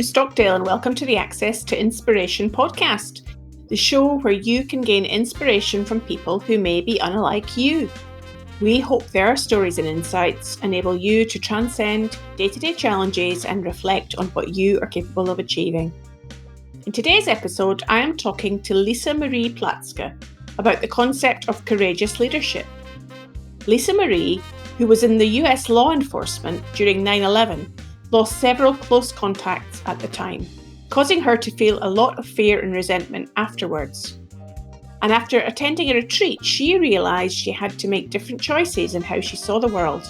Stockdale and welcome to the Access to Inspiration podcast, the show where you can gain inspiration from people who may be unlike you. We hope their stories and insights enable you to transcend day-to-day challenges and reflect on what you are capable of achieving. In today's episode, I am talking to Lisa Marie Platske about the concept of courageous leadership. Lisa Marie, who was in the US law enforcement during 9/11, lost several close contacts at the time, causing her to feel a lot of fear and resentment afterwards. And after attending a retreat, she realised she had to make different choices in how she saw the world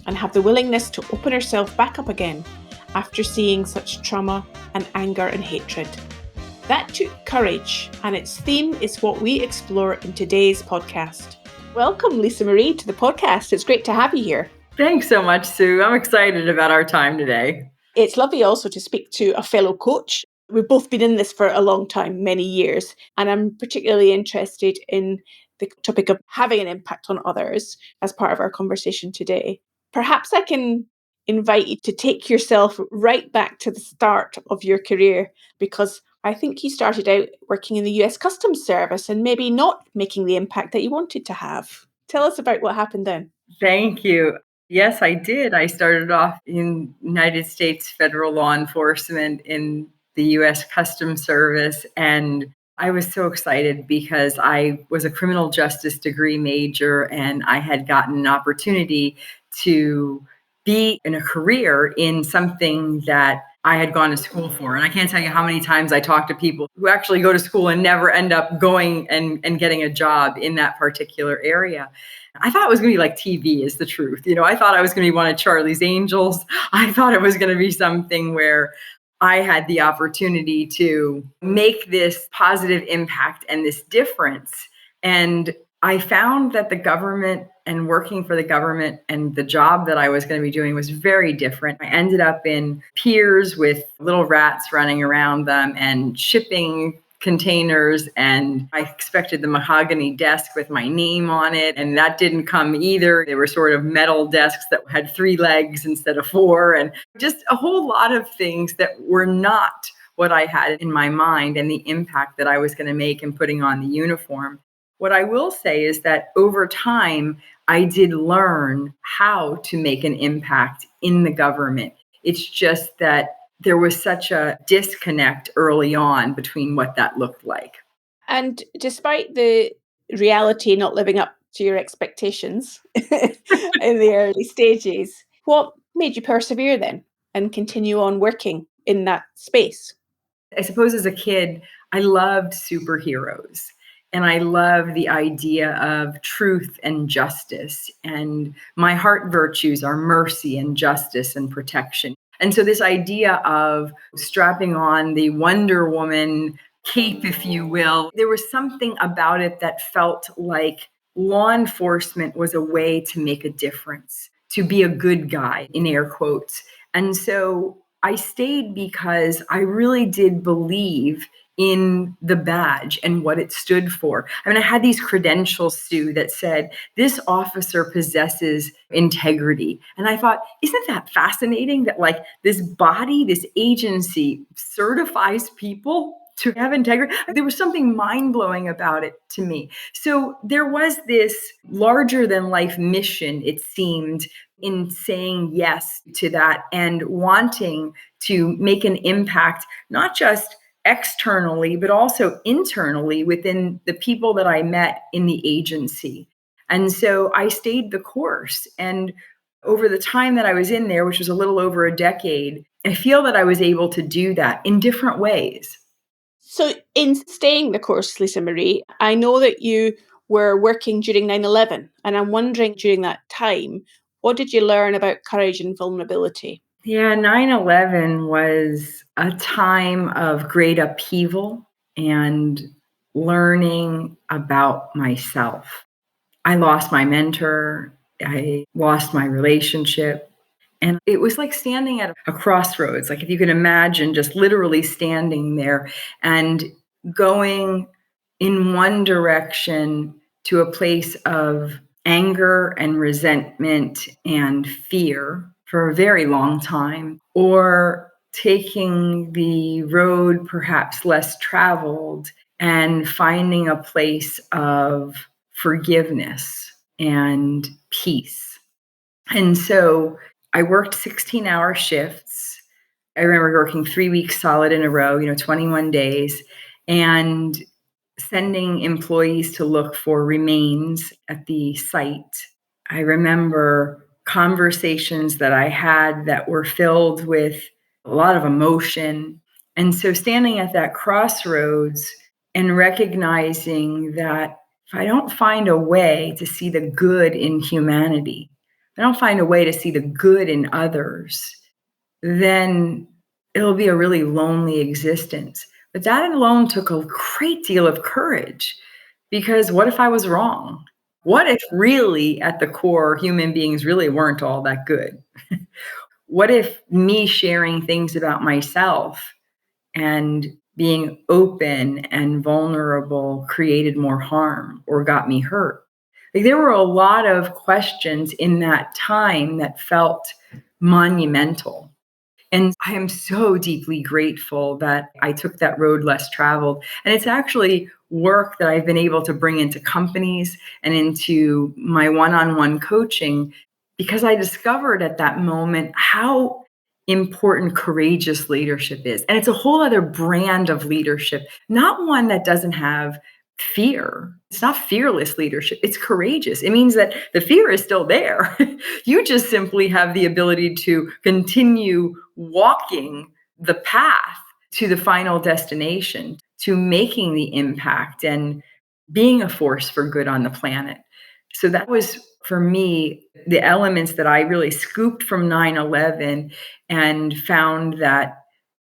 and have the willingness to open herself back up again after seeing such trauma and anger and hatred. That took courage, and its theme is what we explore in today's podcast. Welcome, Lisa Marie, to the podcast. It's great to have you here. Thanks so much, Sue. I'm excited about our time today. It's lovely also to speak to a fellow coach. We've both been in this for a long time, many years, and I'm particularly interested in the topic of having an impact on others as part of our conversation today. Perhaps I can invite you to take yourself right back to the start of your career, because I think you started out working in the US Customs Service and maybe not making the impact that you wanted to have. Tell us about what happened then. Thank you. Yes, I did. I started off in United States federal law enforcement in the US Customs Service. And I was so excited because I was a criminal justice degree major and I had gotten an opportunity to be in a career in something that I had gone to school for. And I can't tell you how many times I talk to people who actually go to school and never end up going and getting a job in that particular area. I thought it was going to be like TV is the truth. I thought I was going to be one of Charlie's Angels. I thought it was going to be something where I had the opportunity to make this positive impact and this difference. And I found that the government and working for the government and the job that I was going to be doing was very different. I ended up in piers with little rats running around them and shipping containers, and I expected the mahogany desk with my name on it, and that didn't come either. They were sort of metal desks that had 3 legs instead of 4, and just a whole lot of things that were not what I had in my mind and the impact that I was going to make in putting on the uniform. What I will say is that over time, I did learn how to make an impact in the government. It's just that there was such a disconnect early on between what that looked like. And despite the reality not living up to your expectations in the early stages, what made you persevere then and continue on working in that space? I suppose as a kid, I loved superheroes. And I love the idea of truth and justice. And my heart virtues are mercy and justice and protection. And so this idea of strapping on the Wonder Woman cape, if you will, there was something about it that felt like law enforcement was a way to make a difference, to be a good guy, in air quotes. And so I stayed because I really did believe in the badge and what it stood for. I mean, I had these credentials, Sue, that said, this officer possesses integrity. And I thought, isn't that fascinating that like this body, this agency certifies people to have integrity? There was something mind-blowing about it to me. So there was this larger than life mission, it seemed, in saying yes to that and wanting to make an impact, not just externally, but also internally within the people that I met in the agency. And so I stayed the course. And over the time that I was in there, which was a little over a decade, I feel that I was able to do that in different ways. So in staying the course, Lisa Marie, I know that you were working during 9/11, and I'm wondering during that time, what did you learn about courage and vulnerability? Yeah, 9/11 was a time of great upheaval and learning about myself. I lost my mentor. I lost my relationship. And it was like standing at a crossroads. Like if you can imagine just literally standing there and going in one direction to a place of anger and resentment and fear for a very long time, or taking the road perhaps less traveled and finding a place of forgiveness and peace. And so I worked 16-hour shifts. I remember working 3 weeks solid in a row, 21 days, and sending employees to look for remains at the site. I remember conversations that I had that were filled with a lot of emotion. And so standing at that crossroads and recognizing that if I don't find a way to see the good in humanity, if I don't find a way to see the good in others, then it'll be a really lonely existence. But that alone took a great deal of courage, because what if I was wrong? What if really at the core, human beings really weren't all that good? What if me sharing things about myself and being open and vulnerable created more harm or got me hurt? Like, there were a lot of questions in that time that felt monumental. And I am so deeply grateful that I took that road less traveled. And it's actually work that I've been able to bring into companies and into my one-on-one coaching, because I discovered at that moment how important courageous leadership is. And it's a whole other brand of leadership, not one that doesn't have fear. It's not fearless leadership. It's courageous. It means that the fear is still there. You just simply have the ability to continue walking the path to the final destination, to making the impact and being a force for good on the planet. So that was, for me, the elements that I really scooped from 9/11 and found that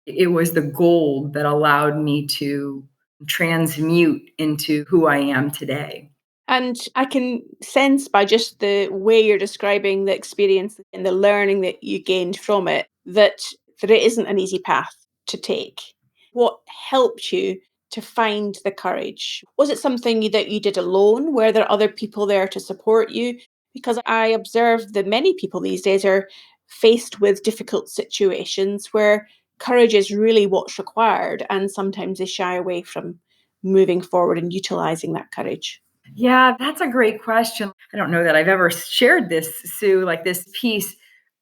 it was the gold that allowed me to transmute into who I am today. And I can sense by just the way you're describing the experience and the learning that you gained from it that it isn't an easy path to take. What helped you to find the courage? Was it something that you did alone? Were there other people there to support you? Because I observe that many people these days are faced with difficult situations where courage is really what's required, and sometimes they shy away from moving forward and utilizing that courage. Yeah, that's a great question. I don't know that I've ever shared this, Sue, like this piece.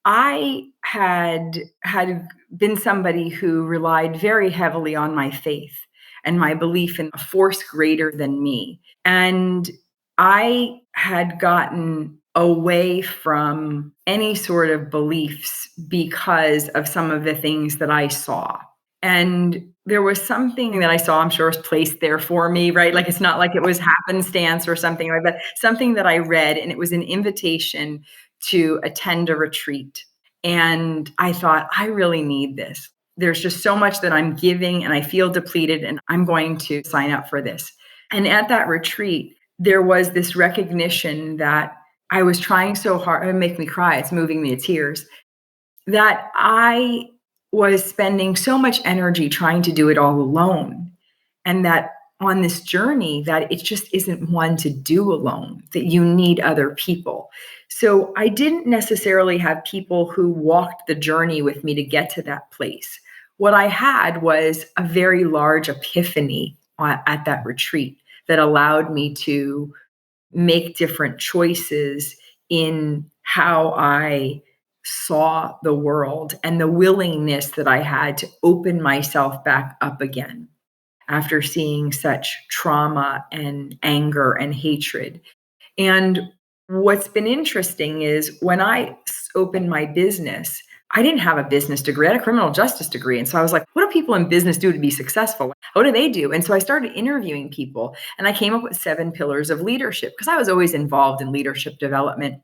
I had been somebody who relied very heavily on my faith and my belief in a force greater than me. And I had gotten away from any sort of beliefs because of some of the things that I saw. And there was something that I saw, I'm sure was placed there for me, right? Like, it's not like it was happenstance or something like that. Something that I read, and it was an invitation to attend a retreat. And I thought, I really need this. There's just so much that I'm giving and I feel depleted, and I'm going to sign up for this. And at that retreat, there was this recognition that I was trying so hard. It would make me cry. It's moving me to tears, that I was spending so much energy trying to do it all alone. And that on this journey, that it just isn't one to do alone, that you need other people. So I didn't necessarily have people who walked the journey with me to get to that place. What I had was a very large epiphany at that retreat that allowed me to make different choices in how I saw the world, and the willingness that I had to open myself back up again after seeing such trauma and anger and hatred. And what's been interesting is when I opened my business, I didn't have a business degree. I had a criminal justice degree. And so I was like, what do people in business do to be successful? What do they do? And so I started interviewing people, and I came up with 7 pillars of leadership, because I was always involved in leadership development,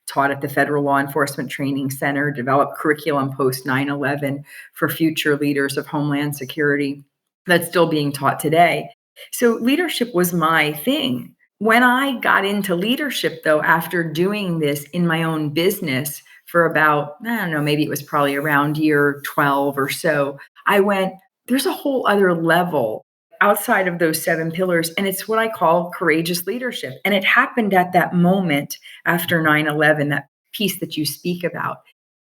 taught at the Federal Law Enforcement Training Center, developed curriculum post 9/11 for future leaders of Homeland Security that's still being taught today. So leadership was my thing. When I got into leadership, though, after doing this in my own business for about, I don't know, maybe it was probably around year 12 or so, I went, there's a whole other level outside of those 7 pillars. And it's what I call courageous leadership. And it happened at that moment after 9/11, that piece that you speak about.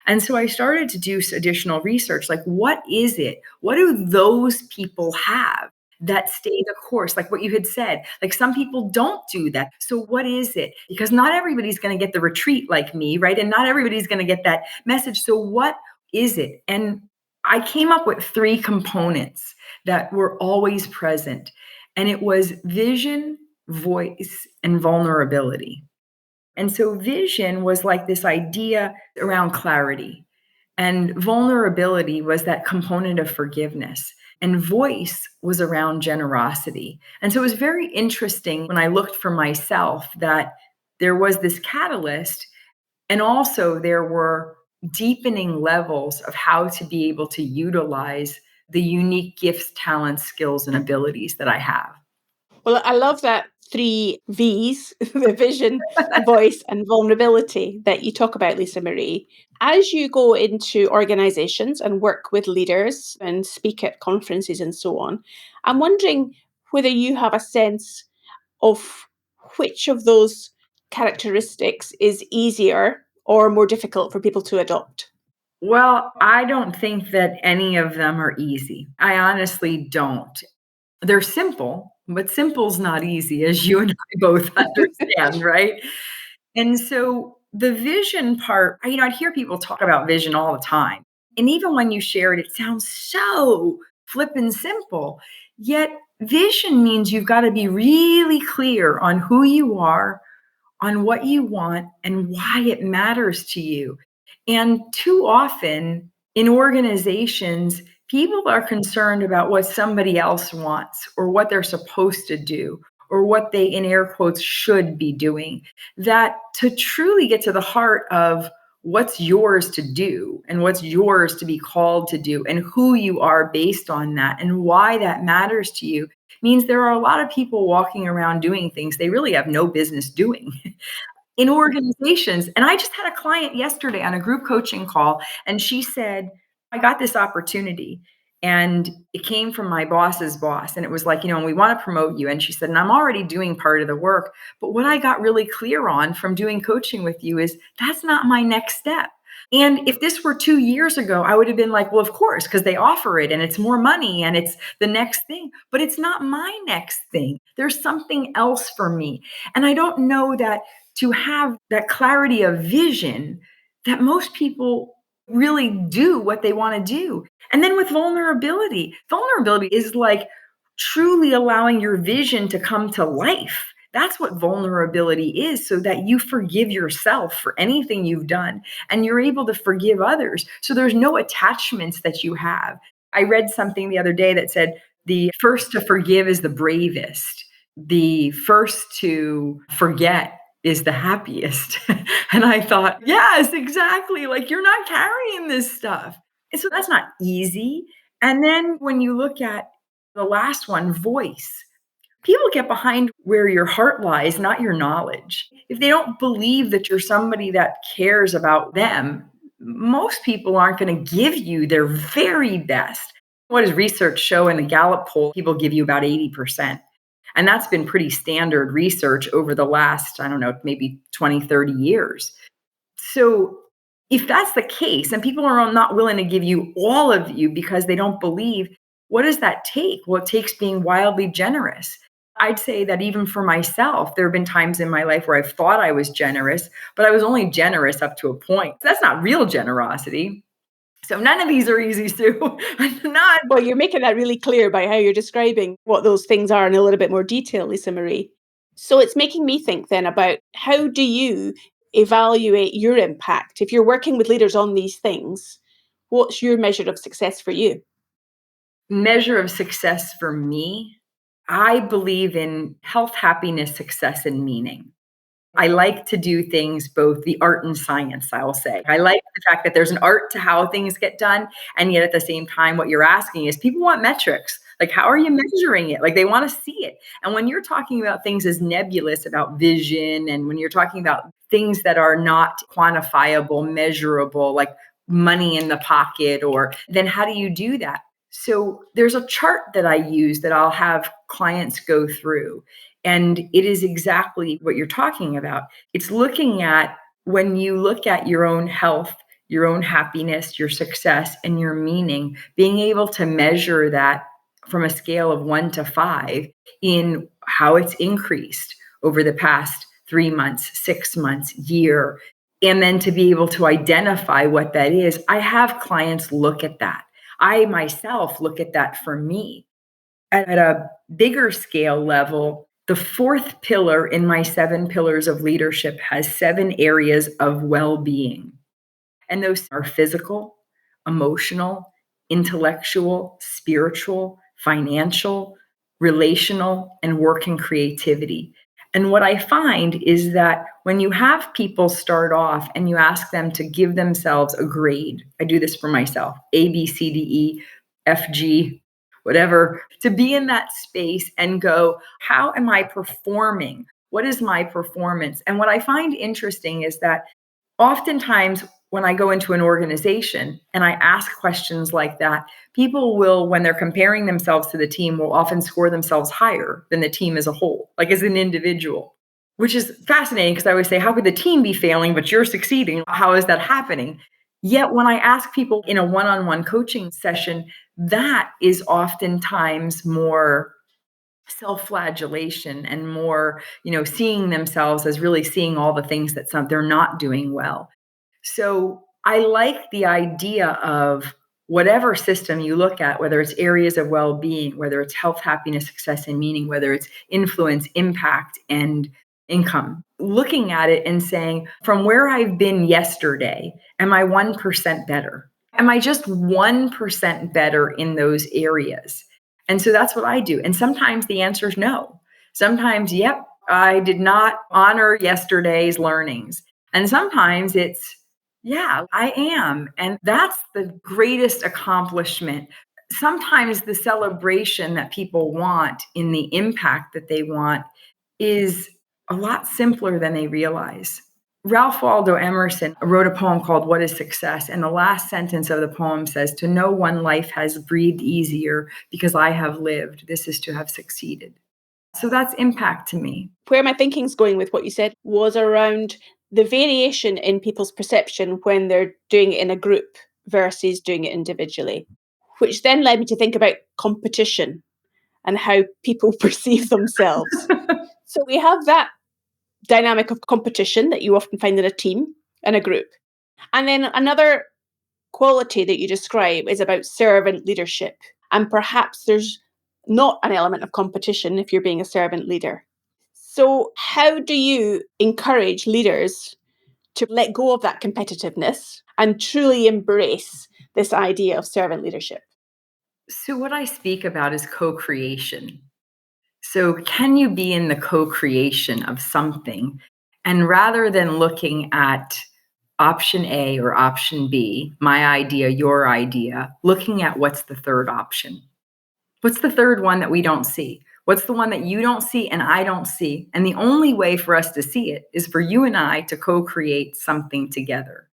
And so I started to do additional research. Like, what is it? What do those people have that stay the course? Like what you had said, like some people don't do that. So what is it? Because not everybody's going to get the retreat like me, right? And not everybody's going to get that message. So what is it? And I came up with three components that were always present. And it was vision, voice, and vulnerability. And so vision was like this idea around clarity. And vulnerability was that component of forgiveness. And voice was around generosity. And so it was very interesting when I looked for myself that there was this catalyst. And also there were deepening levels of how to be able to utilize the unique gifts, talents, skills, and abilities that I have. Well, I love that three V's, the vision, voice, and vulnerability that you talk about, Lisa Marie. As you go into organizations and work with leaders and speak at conferences and so on, I'm wondering whether you have a sense of which of those characteristics is easier or more difficult for people to adopt. Well, I don't think that any of them are easy. I honestly don't. They're simple, but simple's not easy, as you and I both understand, right? And so the vision part, I'd hear people talk about vision all the time. And even when you share it, it sounds so flippin' simple. Yet vision means you've got to be really clear on who you are, on what you want, and why it matters to you. And too often in organizations, people are concerned about what somebody else wants or what they're supposed to do or what they, in air quotes, should be doing. That to truly get to the heart of what's yours to do and what's yours to be called to do and who you are based on that and why that matters to you means there are a lot of people walking around doing things they really have no business doing in organizations. And I just had a client yesterday on a group coaching call, and she said, I got this opportunity and it came from my boss's boss. And it was like, and we want to promote you. And she said, and I'm already doing part of the work. But what I got really clear on from doing coaching with you is that's not my next step. And if this were 2 years ago, I would have been like, well, of course, because they offer it and it's more money and it's the next thing, but it's not my next thing. There's something else for me. And I don't know that to have that clarity of vision that most people really do what they want to do. And then with vulnerability is like truly allowing your vision to come to life. That's what vulnerability is, so that you forgive yourself for anything you've done and you're able to forgive others. So there's no attachments that you have. I read something the other day that said the first to forgive is the bravest. The first to forget is the happiest. And I thought, yes, exactly. Like you're not carrying this stuff. And so that's not easy. And then when you look at the last one, voice, people get behind where your heart lies, not your knowledge. If they don't believe that you're somebody that cares about them, most people aren't going to give you their very best. What does research show in the Gallup poll? People give you about 80%. And that's been pretty standard research over the last, I don't know, maybe 20, 30 years. So if that's the case and people are not willing to give you all of you because they don't believe, what does that take? Well, it takes being wildly generous. I'd say that even for myself, there have been times in my life where I've thought I was generous, but I was only generous up to a point. That's not real generosity. So none of these are easy, Sue. Not. Well, you're making that really clear by how you're describing what those things are in a little bit more detail, Lisa Marie. So it's making me think then about how do you evaluate your impact? If you're working with leaders on these things, what's your measure of success for you? Measure of success for me, I believe in health, happiness, success, and meaning. I like to do things both the art and science, I will say. I like the fact that there's an art to how things get done. And yet at the same time, what you're asking is people want metrics. Like, how are you measuring it? Like, they want to see it. And when you're talking about things as nebulous about vision, and when you're talking about things that are not quantifiable, measurable, like money in the pocket, or then how do you do that? So there's a chart that I use that I'll have clients go through. And it is exactly what you're talking about. It's looking at when you look at your own health, your own happiness, your success, and your meaning, being able to measure that from a scale of 1 to 5 in how it's increased over the past 3 months, 6 months, year, and then to be able to identify what that is. I have clients look at that. I myself look at that for me. At a bigger scale level, the fourth pillar in my 7 pillars of leadership has 7 areas of well being. And those are physical, emotional, intellectual, spiritual, financial, relational, and work and creativity. And what I find is that when you have people start off and you ask them to give themselves a grade, I do this for myself, A, B, C, D, E, F, G, whatever, to be in that space and go, how am I performing? What is my performance? And what I find interesting is that oftentimes when I go into an organization and I ask questions like that, people will, when they're comparing themselves to the team, will often score themselves higher than the team as a whole, like as an individual, which is fascinating because I always say, how could the team be failing, but you're succeeding? How is that happening? Yet when I ask people in a one-on-one coaching session, that is oftentimes more self-flagellation and more, seeing themselves as really seeing all the things that they're not doing well. So I like the idea of whatever system you look at, whether it's areas of well-being, whether it's health, happiness, success, and meaning, whether it's influence, impact, and income, looking at it and saying, from where I've been yesterday, am I 1% better? Am I just 1% better in those areas? And so that's what I do. And sometimes the answer is no. Sometimes, yep, I did not honor yesterday's learnings. And sometimes it's, yeah, I am. And that's the greatest accomplishment. Sometimes the celebration that people want in the impact that they want is a lot simpler than they realize. Ralph Waldo Emerson wrote a poem called What is Success? And the last sentence of the poem says, to know one life has breathed easier because I have lived. This is to have succeeded. So that's impact to me. Where my thinking's going with what you said was around the variation in people's perception when they're doing it in a group versus doing it individually, which then led me to think about competition and how people perceive themselves. So we have that dynamic of competition that you often find in a team and a group. And then another quality that you describe is about servant leadership. And perhaps there's not an element of competition if you're being a servant leader. So how do you encourage leaders to let go of that competitiveness and truly embrace this idea of servant leadership? So what I speak about is co-creation. So can you be in the co-creation of something? And rather than looking at option A or option B, my idea, your idea, looking at what's the third option. What's the third one that we don't see? What's the one that you don't see and I don't see? And the only way for us to see it is for you and I to co-create something together.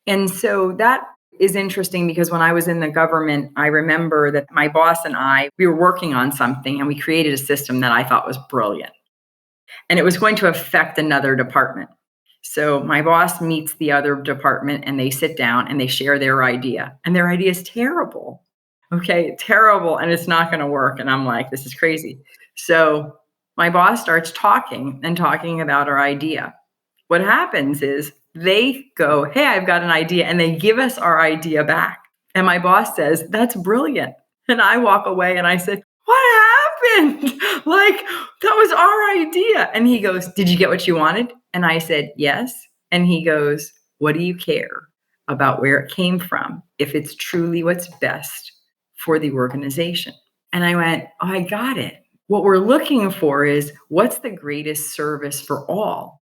And so that is interesting because when I was in the government, I remember that my boss and I, we were working on something and we created a system that I thought was brilliant. And it was going to affect another department. So my boss meets the other department and they sit down and they share their idea. And their idea is terrible. Okay, terrible. And it's not going to work. And I'm like, this is crazy. So my boss starts talking about our idea. What happens is they go, hey, I've got an idea. And they give us our idea back. And my boss says, that's brilliant. And I walk away and I said, what happened? Like, that was our idea. And he goes, did you get what you wanted? And I said, yes. And he goes, what do you care about where it came from if it's truly what's best for the organization? And I went, oh, I got it. What we're looking for is what's the greatest service for all.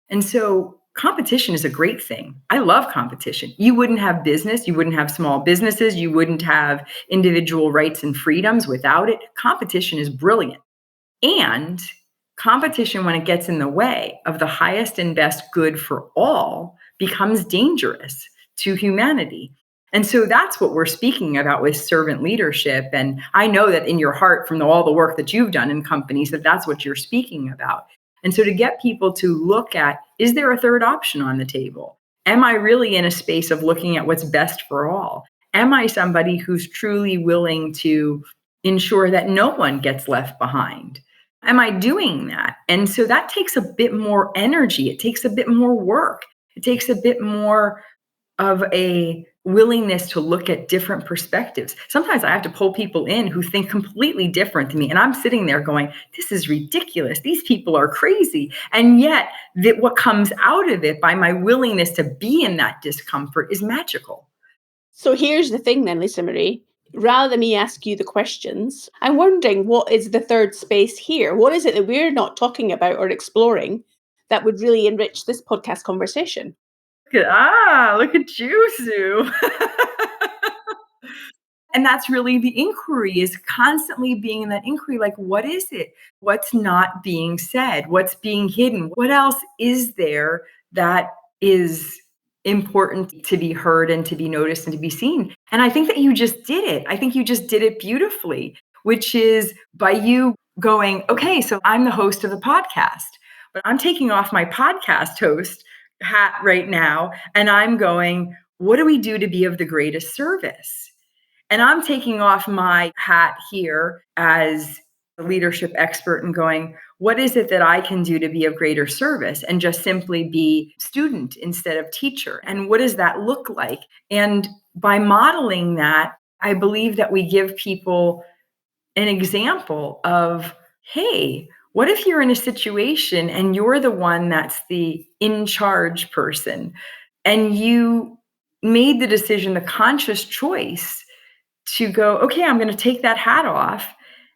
And so competition is a great thing. I love competition. You wouldn't have business. You wouldn't have small businesses. You wouldn't have individual rights and freedoms without it. Competition is brilliant. And competition, when it gets in the way of the highest and best good for all, becomes dangerous to humanity. And so that's what we're speaking about with servant leadership. And I know that in your heart, from all the work that you've done in companies, that that's what you're speaking about. And so to get people to look at, is there a third option on the table? Am I really in a space of looking at what's best for all? Am I somebody who's truly willing to ensure that no one gets left behind? Am I doing that? And so that takes a bit more energy. It takes a bit more work. It takes a bit more of a willingness to look at different perspectives. Sometimes I have to pull people in who think completely different than me. And I'm sitting there going, this is ridiculous. These people are crazy. And yet, what comes out of it by my willingness to be in that discomfort is magical. So here's the thing then, Lisa Marie. Rather than me ask you the questions, I'm wondering, what is the third space here? What is it that we're not talking about or exploring that would really enrich this podcast conversation? Look at you, Sue. And that's really the inquiry, is constantly being in that inquiry, like, what is it? What's not being said? What's being hidden? What else is there that is important to be heard and to be noticed and to be seen? And I think that you just did it. I think you just did it beautifully, which is by you going, okay, so I'm the host of the podcast, but I'm taking off my podcast host hat right now. And I'm going, what do we do to be of the greatest service? And I'm taking off my hat here as a leadership expert and going, what is it that I can do to be of greater service and just simply be student instead of teacher? And what does that look like? And by modeling that, I believe that we give people an example of, hey, what if you're in a situation and you're the one that's the in charge person, and you made the decision, the conscious choice to go, okay, I'm going to take that hat off.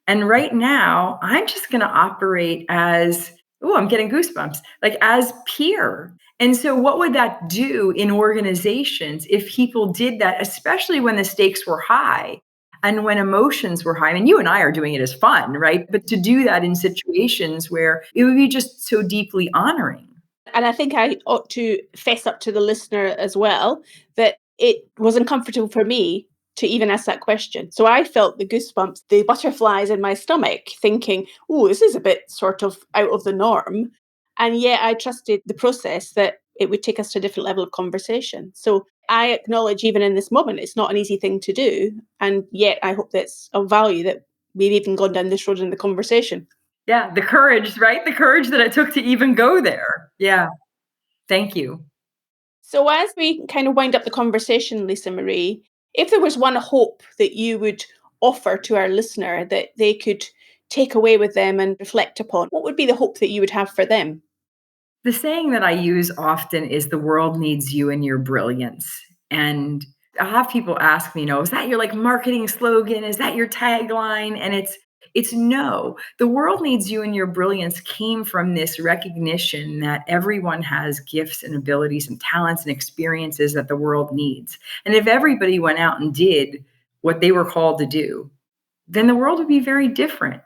And right now, I'm just going to operate as, oh, I'm getting goosebumps, like as peer. And so, what would that do in organizations if people did that, especially when the stakes were high and when emotions were high? I mean, you and I are doing it as fun, right? But to do that in situations where it would be just so deeply honoring. And I think I ought to fess up to the listener as well that it was uncomfortable for me to even ask that question. So I felt the goosebumps, the butterflies in my stomach, thinking, oh, this is a bit sort of out of the norm. And yet I trusted the process that it would take us to a different level of conversation. So I acknowledge, even in this moment, it's not an easy thing to do. And yet I hope that's of value that we've even gone down this road in the conversation. Yeah, the courage, right? The courage that it took to even go there. Yeah. Thank you. So, as we kind of wind up the conversation, Lisa Marie, if there was one hope that you would offer to our listener that they could take away with them and reflect upon, what would be the hope that you would have for them? The saying that I use often is, the world needs you and your brilliance. And I'll have people ask me, is that your like marketing slogan? Is that your tagline? And it's no. The world needs you and your brilliance came from this recognition that everyone has gifts and abilities and talents and experiences that the world needs. And if everybody went out and did what they were called to do, then the world would be very different.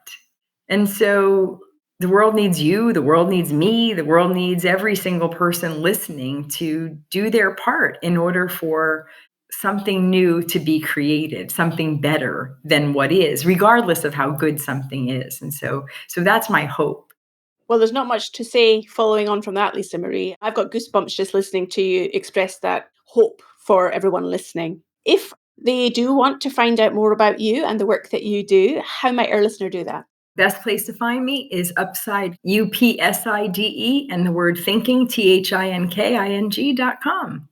And so the world needs you, the world needs me, the world needs every single person listening to do their part in order for something new to be created, something better than what is, regardless of how good something is. And so that's my hope. Well, there's not much to say following on from that, Lisa Marie. I've got goosebumps just listening to you express that hope for everyone listening. If they do want to find out more about you and the work that you do, how might our listener do that? Best place to find me is Upside, UPSIDE, and the word thinking, THINKING.com.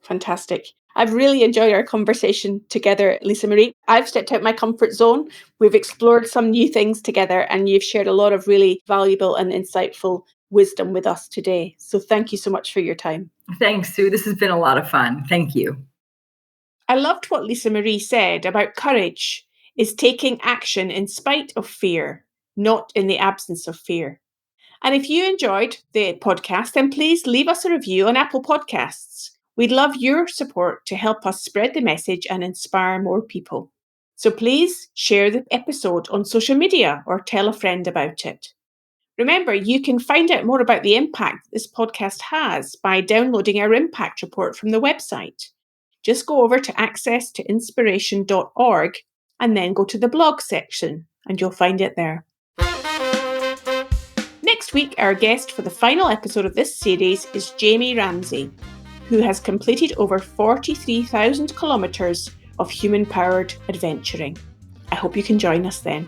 Fantastic. I've really enjoyed our conversation together, Lisa Marie. I've stepped out my comfort zone. We've explored some new things together, and you've shared a lot of really valuable and insightful wisdom with us today. So thank you so much for your time. Thanks, Sue. This has been a lot of fun. Thank you. I loved what Lisa Marie said about courage is taking action in spite of fear, not in the absence of fear. And if you enjoyed the podcast, then please leave us a review on Apple Podcasts. We'd love your support to help us spread the message and inspire more people. So please share the episode on social media or tell a friend about it. Remember, you can find out more about the impact this podcast has by downloading our impact report from the website. Just go over to accesstoinspiration.org and then go to the blog section and you'll find it there. Next week, our guest for the final episode of this series is Jamie Ramsey. who has completed over 43,000 kilometres of human-powered adventuring. I hope you can join us then.